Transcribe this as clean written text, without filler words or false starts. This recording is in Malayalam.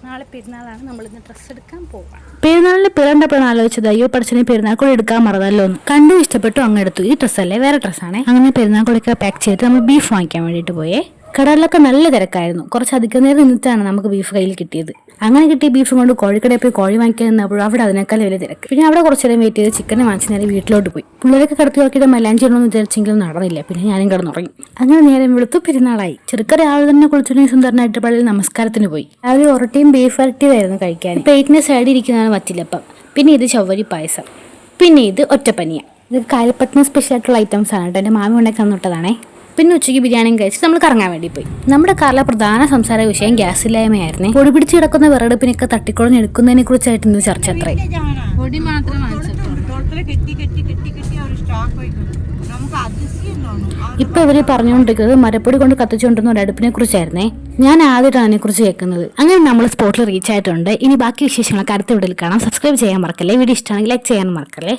നാളെ പെരുന്നാളാണ്, നമ്മളിന്ന് ഡ്രസ്സ് എടുക്കാൻ പോവാം. പെരുന്നാളിന് പിറണ്ടപ്പോഴാണ് ആലോചിച്ചത്, അയ്യോ പഠിച്ചതിന് പെരുന്നാൾ കൂടെ എടുക്കാൻ മറന്നല്ലോ എന്ന്. കണ്ടു ഇഷ്ടപ്പെട്ടു, അങ്ങ് എടുത്തു. ഈ ഡ്രസ്സല്ലേ, വേറെ ഡ്രസ്സാണ്. അങ്ങനെ പെരുന്നാൾ കൂടെയൊക്കെ പാക്ക് ചെയ്തിട്ട് നമ്മൾ ബീഫ് വാങ്ങിക്കാൻ വേണ്ടിയിട്ട് പോയേ. കടലിലൊക്കെ നല്ല തിരക്കായിരുന്നു. കുറച്ചധികം നേരം നിന്നിട്ടാണ് നമുക്ക് ബീഫ് കയ്യിൽ കിട്ടിയത്. അങ്ങനെ കിട്ടിയ ബീഫും കൊണ്ട് കോഴിക്കടയിൽ പോയി കോഴി വാങ്ങിക്കാൻ നിന്നപ്പോഴും അവിടെ അതിനേക്കാൾ വലിയ തിരക്ക്. പിന്നെ അവിടെ കുറച്ച് നേരം വെയിറ്റ് ചെയ്ത് ചിക്കനെ വാങ്ങിച്ച് നേരെ വീട്ടിലോട്ട് പോയി. പിള്ളേരൊക്കെ കിടത്തി നോക്കിയിട്ട് മലാഞ്ചി ഇടണമെന്ന് വിചാരിച്ചെങ്കിലും നടന്നില്ല. പിന്നെ ഞാനും കിടന്നുറങ്ങി. അങ്ങനെ നേരം വെളുത്തു, പെരുന്നാളായി. ചെറുക്കൻ രാവിലെ തന്നെ കുളിച്ചുണി സുന്ദരനായിട്ട് പള്ളിയിൽ നമസ്കാരത്തിന് പോയി. രാവിലെ ഒരട്ടിയും ബീഫ് വരട്ടിയതായിരുന്നു കഴിക്കാൻ. പ്ലേറ്റിന്റെ സൈഡിൽ ഇരിക്കുന്നതാണ് വറ്റിലപ്പം. പിന്നെ ഇത് ചവ്വരി പായസം. പിന്നെ ഇത് ഒറ്റപ്പനിയ. ഇത് കായൽപ്പട്ടണം സ്പെഷ്യൽ ആയിട്ടുള്ള ഐറ്റംസ് ആണ് കേട്ടോ. എൻ്റെ മാമി ഉണ്ടാക്കി തന്നിട്ടതാണേ. പിന്നെ ഉച്ചയ്ക്ക് ബിരിയാണിയും കഴിച്ചിട്ട് നമ്മൾ കറങ്ങാൻ വേണ്ടി പോയി. നമ്മുടെ കാറിലെ പ്രധാന സംസാര വിഷയം ഗ്യാസില്ലായ്മയായിരുന്നേ. പൊടി പിടിച്ച് കിടക്കുന്ന വിറകടുപ്പിനൊക്കെ തട്ടിക്കുളഞ്ഞ് എടുക്കുന്നതിനെ കുറിച്ചായിട്ട് ഇന്ന് ചർച്ച അത്രേ. പൊടി മാത്രം ഇപ്പൊ ഇവര് പറഞ്ഞുകൊണ്ടിരിക്കുന്നത് മരപ്പൊടി കൊണ്ട് കത്തിച്ചുകൊണ്ടിരുന്ന ഒരു അടുപ്പിനെ കുറിച്ചായിരുന്നേ. ഞാൻ ആദ്യമായിട്ടാണ് അതിനെ കുറിച്ച് കേൾക്കുന്നത്. അങ്ങനെ നമ്മൾ സ്പോട്ടിൽ റീച്ച് ആയിട്ടുണ്ട്. ഇനി ബാക്കി വിശേഷങ്ങളൊക്കെ അടുത്ത വീഡിയോയിൽ കാണാം. സബ്സ്ക്രൈബ് ചെയ്യാൻ മറക്കല്ലേ. വീഡിയോ ഇഷ്ടമാണെങ്കിൽ ലൈക്ക് ചെയ്യാൻ മറക്കല്ലേ.